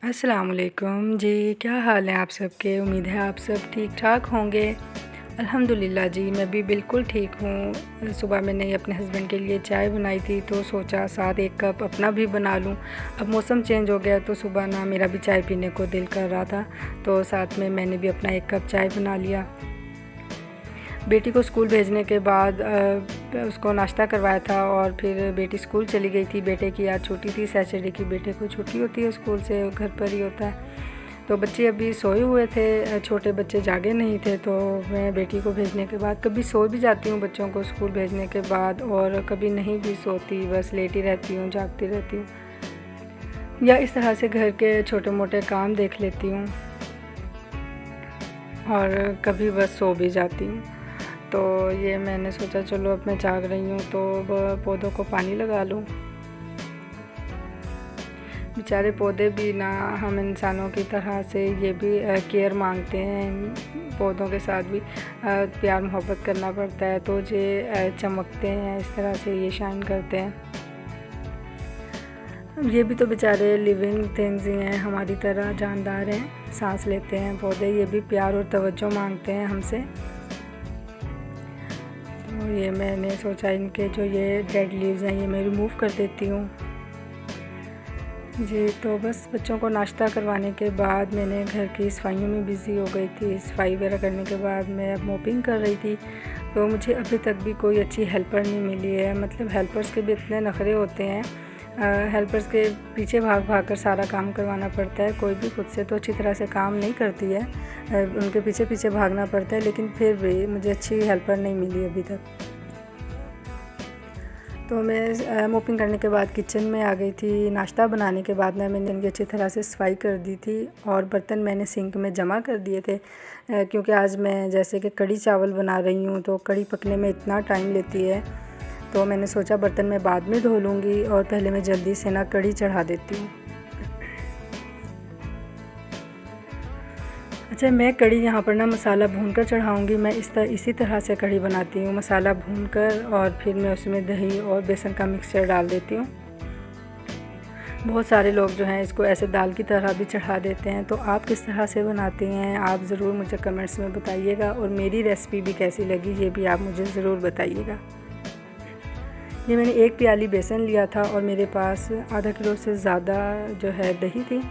अस्सलाम वालेकुम जी। क्या हाल है आप सबके? उम्मीद है आप सब ठीक ठाक होंगे। अल्हम्दुलिल्लाह जी, मैं भी बिल्कुल ठीक हूँ। सुबह मैंने अपने हस्बैंड के लिए चाय बनाई थी तो सोचा साथ एक कप अपना भी बना लूँ। अब मौसम चेंज हो गया तो सुबह ना मेरा भी चाय पीने को दिल कर रहा था, तो साथ में मैंने भी अपना एक कप चाय बना लिया। बेटी को स्कूल भेजने के बाद उसको नाश्ता करवाया था और फिर बेटी स्कूल चली गई थी। बेटे की आज छुट्टी थी, सैटरडे की बेटे को छुट्टी होती है स्कूल से, घर पर ही होता है। तो बच्चे अभी सोए हुए थे, छोटे बच्चे जागे नहीं थे। तो मैं बेटी को भेजने के बाद कभी सो भी जाती हूँ बच्चों को स्कूल भेजने के बाद, और कभी नहीं भी सोती, बस लेटी रहती हूँ, जागती रहती हूँ, या इस तरह से घर के छोटे मोटे काम देख लेती हूँ, और कभी बस सो भी जाती हूँ। तो ये मैंने सोचा चलो अब मैं जाग रही हूँ तो पौधों को पानी लगा लूँ। बेचारे पौधे भी ना हम इंसानों की तरह से ये भी केयर मांगते हैं। पौधों के साथ भी प्यार मोहब्बत करना पड़ता है, तो ये चमकते हैं, इस तरह से ये शाइन करते हैं। ये भी तो बेचारे लिविंग थिंग्स ही हैं, हमारी तरह जानदार हैं, सांस लेते हैं पौधे। ये भी प्यार और तवज्जो मांगते हैं हमसे। तो ये मैंने सोचा इनके जो ये डेड लीव्स हैं ये मैं रिमूव कर देती हूँ जी। तो बस बच्चों को नाश्ता करवाने के बाद मैंने घर की सफाइयों में बिज़ी हो गई थी। सफाई वगैरह करने के बाद मैं अब मोपिंग कर रही थी, तो मुझे अभी तक भी कोई अच्छी हेल्पर नहीं मिली है। मतलब हेल्पर्स के भी इतने नखरे होते हैं, हेल्पर्स के पीछे भाग भाग कर सारा काम करवाना पड़ता है। कोई भी खुद से तो अच्छी तरह से काम नहीं करती है, उनके पीछे पीछे भागना पड़ता है, लेकिन फिर भी मुझे अच्छी हेल्पर नहीं मिली अभी तक। तो मैं मोपिंग करने के बाद किचन में आ गई थी। नाश्ता बनाने के बाद ना मैंने इनकी अच्छी तरह से सफाई कर दी थी, और बर्तन मैंने सिंक में जमा कर दिए थे, क्योंकि आज मैं जैसे कि कढ़ी चावल बना रही हूँ तो कढ़ी पकने में इतना टाइम लेती है। तो मैंने सोचा बर्तन मैं बाद में धो लूँगी और पहले मैं जल्दी से ना कढ़ी चढ़ा देती हूँ। अच्छा, मैं कढ़ी यहाँ पर ना मसाला भूनकर चढ़ाऊँगी। मैं इसी तरह से कढ़ी बनाती हूँ, मसाला भूनकर और फिर मैं उसमें दही और बेसन का मिक्सचर डाल देती हूँ। बहुत सारे लोग जो हैं इसको ऐसे दाल की तरह भी चढ़ा देते हैं। तो आप किस तरह से बनाती हैं, आप ज़रूर मुझे कमेंट्स में बताइएगा, और मेरी रेसिपी भी कैसी लगी ये भी आप मुझे ज़रूर बताइएगा। ये मैंने 1 प्याली बेसन लिया था और मेरे पास आधा किलो से ज़्यादा जो है दही थी,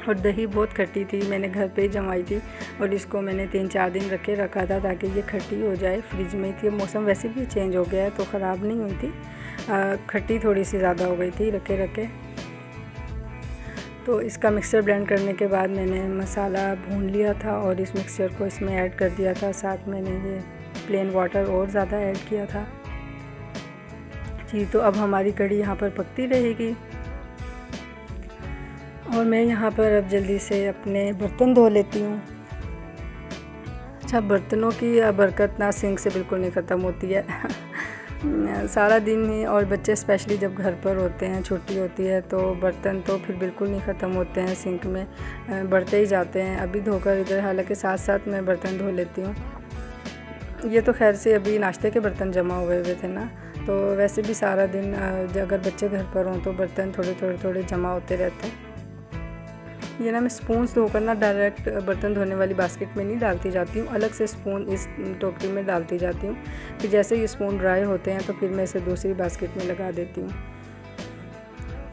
और दही बहुत खट्टी थी, मैंने घर पे ही जमाई थी, और इसको मैंने 3-4 दिन रखा था ताकि ये खट्टी हो जाए। फ्रिज में थी, मौसम वैसे भी चेंज हो गया है तो ख़राब नहीं हुई थी, खट्टी थोड़ी सी ज़्यादा हो गई थी रखे। तो इसका मिक्सचर ब्लेंड करने के बाद मैंने मसाला भून लिया था और इस मिक्सचर को इसमें ऐड कर दिया था। साथ मैंने ये प्लेन वाटर और ज़्यादा ऐड किया था जी। तो अब हमारी कढ़ी यहाँ पर पकती रहेगी, और मैं यहाँ पर अब जल्दी से अपने बर्तन धो लेती हूँ। अच्छा, बर्तनों की बरकत ना सिंक से बिल्कुल नहीं ख़त्म होती है सारा दिन ही, और बच्चे स्पेशली जब घर पर होते हैं, छुट्टी होती है, तो बर्तन तो फिर बिल्कुल नहीं ख़त्म होते हैं, सिंक में बढ़ते ही जाते हैं। अभी धोकर इधर, हालांकि साथ साथ मैं बर्तन धो लेती हूँ। ये तो खैर से अभी नाश्ते के बर्तन जमा हुए थे ना, तो वैसे भी सारा दिन अगर बच्चे घर पर हों तो बर्तन थोड़े जमा होते रहते हैं। ये ना मैं स्पून्स धोकर ना डायरेक्ट बर्तन धोने वाली बास्केट में नहीं डालती जाती हूँ, अलग से स्पून इस टोकरी में डालती जाती हूँ। फिर जैसे ये स्पून ड्राई होते हैं तो फिर मैं इसे दूसरी बास्केट में लगा देती हूँ।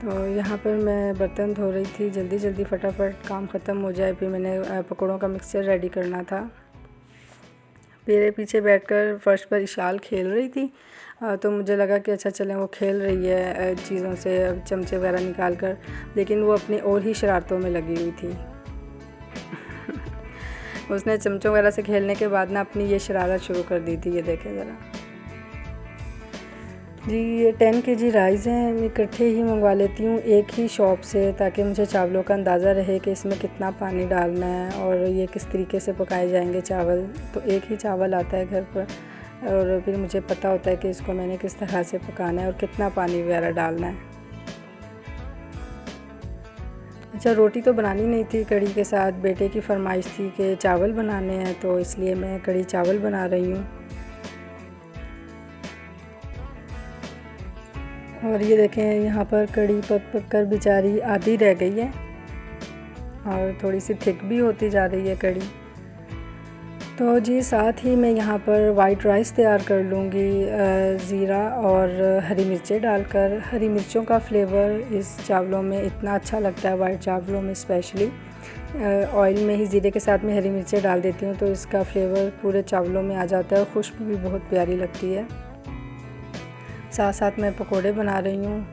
तो यहाँ पर मैं बर्तन धो रही थी, जल्दी फटाफट काम ख़त्म हो जाए। फिर मैंने पकौड़ों का मिक्सचर रेडी करना था। मेरे पीछे बैठकर फर्श पर इशाल खेल रही थी, तो मुझे लगा कि अच्छा चलें, वो खेल रही है चीज़ों से, चमचे वगैरह निकाल कर, लेकिन वो अपनी और ही शरारतों में लगी हुई थी उसने चमचों वगैरह से खेलने के बाद ना अपनी ये शरारत शुरू कर दी थी। ये देखें ज़रा जी, ये 10 केजी राइस हैं, मैं इकट्ठे ही मंगवा लेती हूँ एक ही शॉप से, ताकि मुझे चावलों का अंदाज़ा रहे कि इसमें कितना पानी डालना है और ये किस तरीके से पकाए जाएंगे चावल। तो एक ही चावल आता है घर पर, और फिर मुझे पता होता है कि इसको मैंने किस तरह से पकाना है और कितना पानी वगैरह डालना है। अच्छा, रोटी तो बनानी नहीं थी, कढ़ी के साथ बेटे की फरमाइश थी कि चावल बनाने हैं, तो इसलिए मैं कढ़ी चावल बना रही हूँ। और ये देखें यहाँ पर कढ़ी पक कर बेचारी आधी रह गई है। और थोड़ी सी थिक भी होती जा रही है कड़ी। तो जी साथ ही मैं यहाँ पर वाइट राइस तैयार कर लूँगी ज़ीरा और हरी मिर्चें डालकर। हरी मिर्चों का फ्लेवर इस चावलों में इतना अच्छा लगता है, वाइट चावलों में स्पेशली। ऑयल में ही ज़ीरे के साथ में हरी मिर्चें डाल देती हूँ तो इसका फ्लेवर पूरे चावलों में आ जाता है और खुशबू भी बहुत प्यारी लगती है। साथ साथ मैं पकोड़े बना रही हूँ।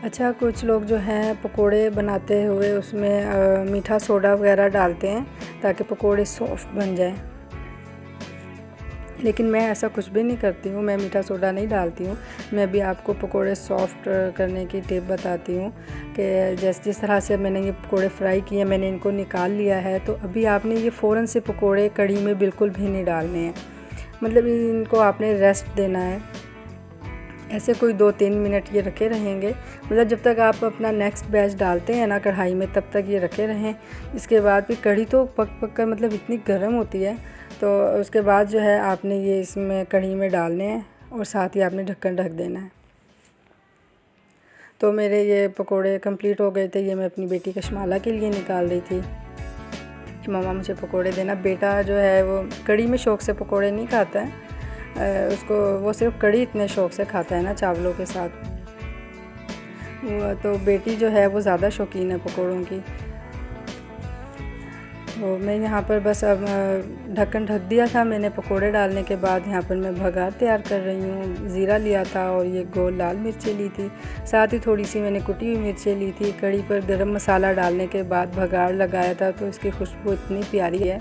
अच्छा, कुछ लोग जो हैं पकोड़े बनाते हुए उसमें मीठा सोडा वगैरह डालते हैं ताकि पकोड़े सॉफ्ट बन जाएं, लेकिन मैं ऐसा कुछ भी नहीं करती हूँ। मैं मीठा सोडा नहीं डालती हूँ। मैं भी आपको पकोड़े सॉफ्ट करने की टिप बताती हूँ कि जिस तरह से मैंने ये पकोड़े फ्राई किए, मैंने इनको निकाल लिया है। तो अभी आपने ये फ़ौरन से पकोड़े कढ़ी में बिल्कुल भी नहीं डालने हैं, मतलब इनको आपने रेस्ट देना है। ऐसे कोई 2-3 मिनट ये रखे रहेंगे, मतलब जब तक आप अपना नेक्स्ट बैच डालते हैं ना कढ़ाई में तब तक ये रखे रहें। इसके बाद भी कढ़ी तो पक कर मतलब इतनी गर्म होती है, तो उसके बाद जो है आपने ये इसमें कढ़ी में डालने हैं और साथ ही आपने ढक्कन ढक देना है। तो मेरे ये पकोड़े कंप्लीट हो गए थे। ये मैं अपनी बेटी कशमाला के लिए निकाल रही थी कि मम्मा मुझे पकोड़े देना। बेटा जो है वो कढ़ी में शौक़ से पकोड़े नहीं खाता है, उसको वो सिर्फ कढ़ी इतने शौक़ से खाता है ना चावलों के साथ। तो बेटी जो है वो ज़्यादा शौकीन है पकोड़ों की। तो मैं यहाँ पर बस अब ढक्कन ढक दिया था मैंने पकोड़े डालने के बाद। यहाँ पर मैं भगार तैयार कर रही हूँ। ज़ीरा लिया था और ये गोल लाल मिर्चें ली थी, साथ ही थोड़ी सी मैंने कुटी हुई मिर्चें ली थी। कढ़ी पर गरम मसाला डालने के बाद भगार लगाया था तो इसकी खुशबू इतनी प्यारी है।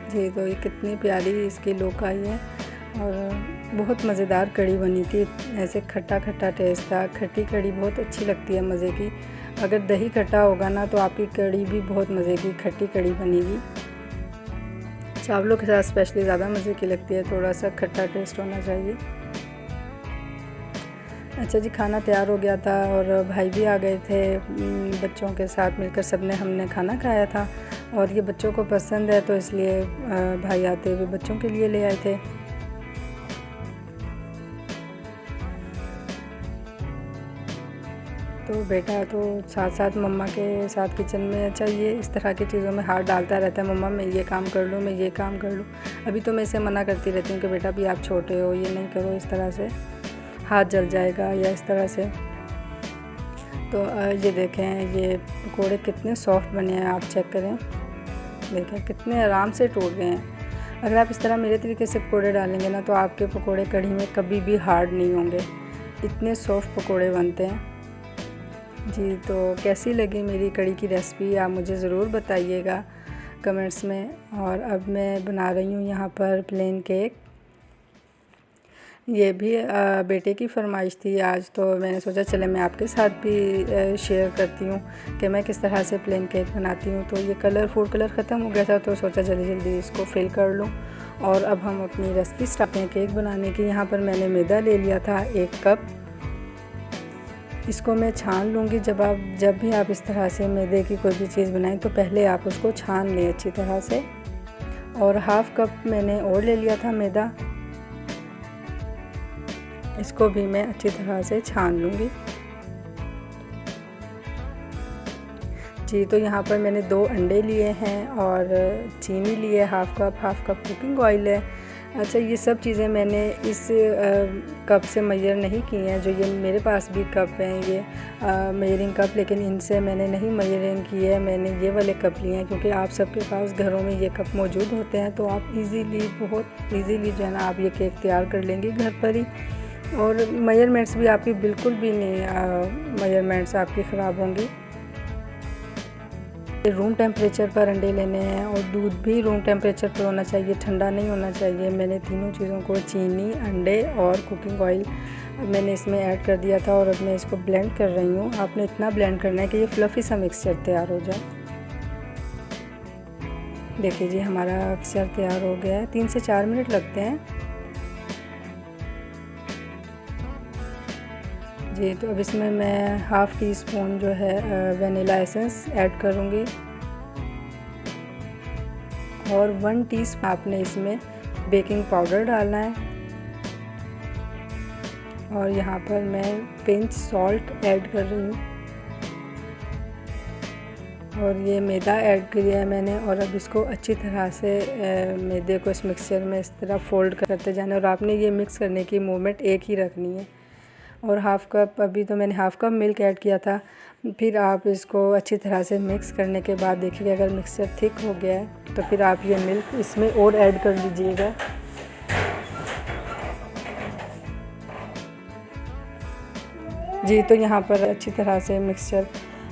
जी, तो ये कितनी प्यारी इसकी लुक आई है और बहुत मज़ेदार कढ़ी बनी थी। ऐसे खट्टा खट्टा टेस्ट था। खट्टी कढ़ी बहुत अच्छी लगती है मज़े की। अगर दही खट्टा होगा ना तो आपकी कढ़ी भी बहुत मज़े की खट्टी कढ़ी बनेगी। चावलों के साथ स्पेशली ज़्यादा मज़े की लगती है, थोड़ा सा खट्टा टेस्ट होना चाहिए। अच्छा जी, खाना तैयार हो गया था और भाई भी आ गए थे। बच्चों के साथ मिलकर सबने हमने खाना खाया था और ये बच्चों को पसंद है तो इसलिए भाई आते हुए बच्चों के लिए ले आए थे। तो बेटा तो साथ साथ मम्मा के साथ किचन में, अच्छा ये इस तरह की चीज़ों में हाथ डालता रहता है, मम्मा मैं ये काम कर लूँ, मैं ये काम कर लूँ। अभी तो मैं इसे मना करती रहती हूँ कि बेटा भी आप छोटे हो, ये नहीं करो, इस तरह से हाथ जल जाएगा या इस तरह से। तो ये देखें ये पकोड़े कितने सॉफ्ट बने हैं, आप चेक करें, देखें कितने आराम से टूट गए हैं। अगर आप इस तरह मेरे तरीके से पकोड़े डालेंगे ना तो आपके पकोड़े कढ़ी में कभी भी हार्ड नहीं होंगे, इतने सॉफ्ट पकोड़े बनते हैं। जी, तो कैसी लगी मेरी कढ़ी की रेसिपी आप मुझे ज़रूर बताइएगा कमेंट्स में। और अब मैं बना रही हूँ यहाँ पर प्लेन केक। ये भी बेटे की फरमाइश थी आज, तो मैंने सोचा चले मैं आपके साथ भी शेयर करती हूँ कि मैं किस तरह से प्लेन केक बनाती हूँ। तो ये फूड कलर ख़त्म हो गया था तो सोचा जल्दी जल्दी इसको फिल कर लूँ। और अब हम अपनी रेसिपी स्टार्ट करें केक बनाने की। यहाँ पर मैंने मैदा ले लिया था 1 कप। इसको मैं छान लूँगी। जब भी आप इस तरह से मैदे की कोई भी चीज़ बनाएं तो पहले आप उसको छान लें अच्छी तरह से। और 1/2 कप मैंने और ले लिया था मैदा, इसको भी मैं अच्छी तरह से छान लूँगी। जी, तो यहाँ पर मैंने 2 अंडे लिए हैं और चीनी लिए 1/2 कप कुकिंग ऑयल है। अच्छा, ये सब चीज़ें मैंने इस कप से मेजर नहीं की हैं। जो ये मेरे पास भी कप हैं ये मेजरिंग कप, लेकिन इनसे मैंने नहीं मेजरिंग की है। मैंने ये वाले कप लिए हैं क्योंकि आप सबके पास घरों में ये कप मौजूद होते हैं तो आप बहुत ईज़िली जो है ना आप ये केक तैयार कर लेंगे घर पर ही। और मेजरमेंट्स भी आपकी बिल्कुल भी नहीं मेजरमेंट्स आपकी ख़राब होंगी। रूम टेम्परेचर पर अंडे लेने हैं और दूध भी रूम टेम्परेचर पर होना चाहिए, ठंडा नहीं होना चाहिए। मैंने तीनों चीज़ों को, चीनी, अंडे और कुकिंग ऑयल, मैंने इसमें ऐड कर दिया था और अब मैं इसको ब्लेंड कर रही हूँ। आपने इतना ब्लेंड करना है कि ये फ्लफ़ी सा मिक्सचर तैयार हो जाए। देखिए जी, हमारा मिक्सचर तैयार हो गया है। 3 से 4 मिनट लगते हैं। जी, तो अब इसमें मैं 1/2 टीस्पून जो है वनीला एसेंस ऐड करूँगी और 1 टीस्पून आपने इसमें बेकिंग पाउडर डालना है। और यहाँ पर मैं पिंच सॉल्ट ऐड कर रही हूँ और ये मैदा ऐड किया है मैंने। और अब इसको अच्छी तरह से मैदे को इस मिक्सचर में इस तरह फोल्ड करते जाना और आपने ये मिक्स करने की मूवमेंट एक ही रखनी है। और हाफ़ कप, अभी तो मैंने हाफ़ कप मिल्क ऐड किया था। फिर आप इसको अच्छी तरह से मिक्स करने के बाद देखिए अगर मिक्सचर थिक हो गया है तो फिर आप ये मिल्क इसमें और ऐड कर लीजिएगा। जी, तो यहाँ पर अच्छी तरह से मिक्सचर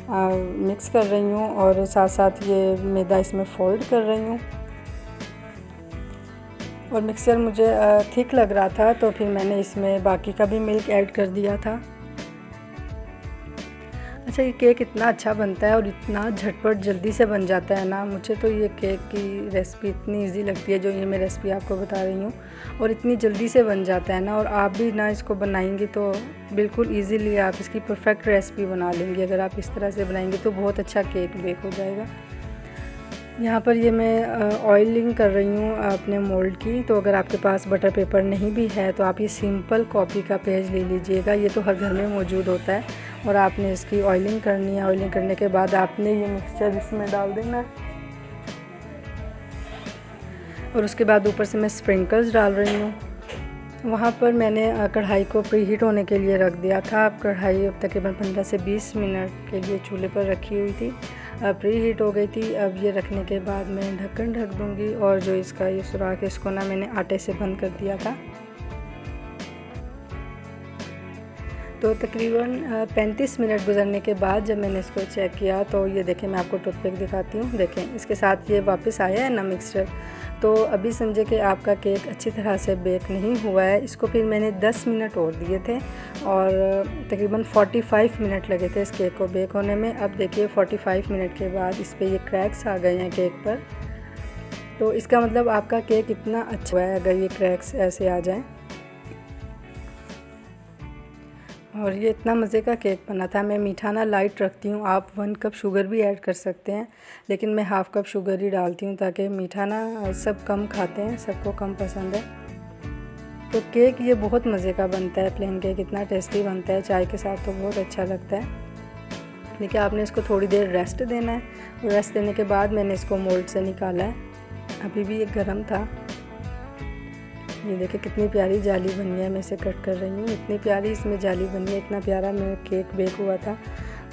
मिक्स कर रही हूँ और साथ साथ ये मैदा इसमें फोल्ड कर रही हूँ। और मिक्सचर मुझे थिक लग रहा था तो फिर मैंने इसमें बाकी का भी मिल्क ऐड कर दिया था। अच्छा, ये केक इतना अच्छा बनता है और इतना झटपट जल्दी से बन जाता है ना। मुझे तो ये केक की रेसिपी इतनी इजी लगती है जो ये मैं रेसिपी आपको बता रही हूँ, और इतनी जल्दी से बन जाता है ना। और आप भी ना इसको बनाएंगे तो बिल्कुल इजीली आप इसकी परफेक्ट रेसिपी बना लेंगे। अगर आप इस तरह से बनाएंगे तो बहुत अच्छा केक बेक हो जाएगा। यहाँ पर ये मैं ऑयलिंग कर रही हूँ अपने मोल्ड की। तो अगर आपके पास बटर पेपर नहीं भी है तो आप ये सिंपल कॉपी का पेज ले लीजिएगा, ये तो हर घर में मौजूद होता है। और आपने इसकी ऑयलिंग करनी है। ऑयलिंग करने के बाद आपने ये मिक्सचर इसमें डाल देना है और उसके बाद ऊपर से मैं स्प्रिंकल्स डाल रही हूँ। वहाँ पर मैंने कढ़ाई को प्री हीट होने के लिए रख दिया था। अब कढ़ाई अब तकरीबन 15 से 20 मिनट के लिए चूल्हे पर रखी हुई थी, प्री हीट हो गई थी। अब ये रखने के बाद मैं ढक्कन ढक दूँगी और जो इसका ये सुराख है इसको ना मैंने आटे से बंद कर दिया था। तो तकरीबन 35 मिनट गुजरने के बाद जब मैंने इसको चेक किया तो ये देखें, मैं आपको टूथपिक दिखाती हूँ। देखें इसके साथ ये वापस आया है ना मिक्सचर। तो अभी समझे कि आपका केक अच्छी तरह से बेक नहीं हुआ है। इसको फिर मैंने 10 मिनट और दिए थे और तकरीबन 45 मिनट लगे थे इस केक को बेक होने में। अब देखिए 45 मिनट के बाद इस पर ये क्रैक्स आ गए हैं केक पर। तो इसका मतलब आपका केक इतना अच्छा है अगर ये क्रैक्स ऐसे आ जाएँ। और ये इतना मज़े का केक बना था। मैं मीठा ना लाइट रखती हूँ, आप 1 कप शुगर भी ऐड कर सकते हैं, लेकिन मैं हाफ़ कप शुगर ही डालती हूँ ताकि मीठा ना सब कम खाते हैं, सबको कम पसंद है। तो केक ये बहुत मज़े का बनता है, प्लेन केक इतना टेस्टी बनता है, चाय के साथ तो बहुत अच्छा लगता है। देखिए आपने इसको थोड़ी देर रेस्ट देना है और रेस्ट देने के बाद मैंने इसको मोल्ड से निकाला है। अभी भी ये गर्म था। ये देखिए कितनी प्यारी जाली बनी है। मैं इसे कट कर रही हूँ, इतनी प्यारी इसमें जाली बनी है, इतना प्यारा मेरा केक बेक हुआ था।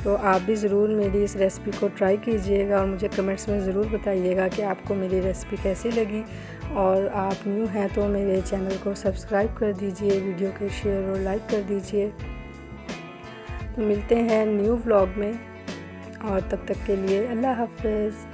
तो आप भी ज़रूर मेरी इस रेसिपी को ट्राई कीजिएगा और मुझे कमेंट्स में ज़रूर बताइएगा कि आपको मेरी रेसिपी कैसी लगी। और आप न्यू हैं तो मेरे चैनल को सब्सक्राइब कर दीजिए, वीडियो को शेयर और लाइक कर दीजिए। तो मिलते हैं न्यू व्लॉग में और तब तक के लिए अल्लाह हाफ़िज़।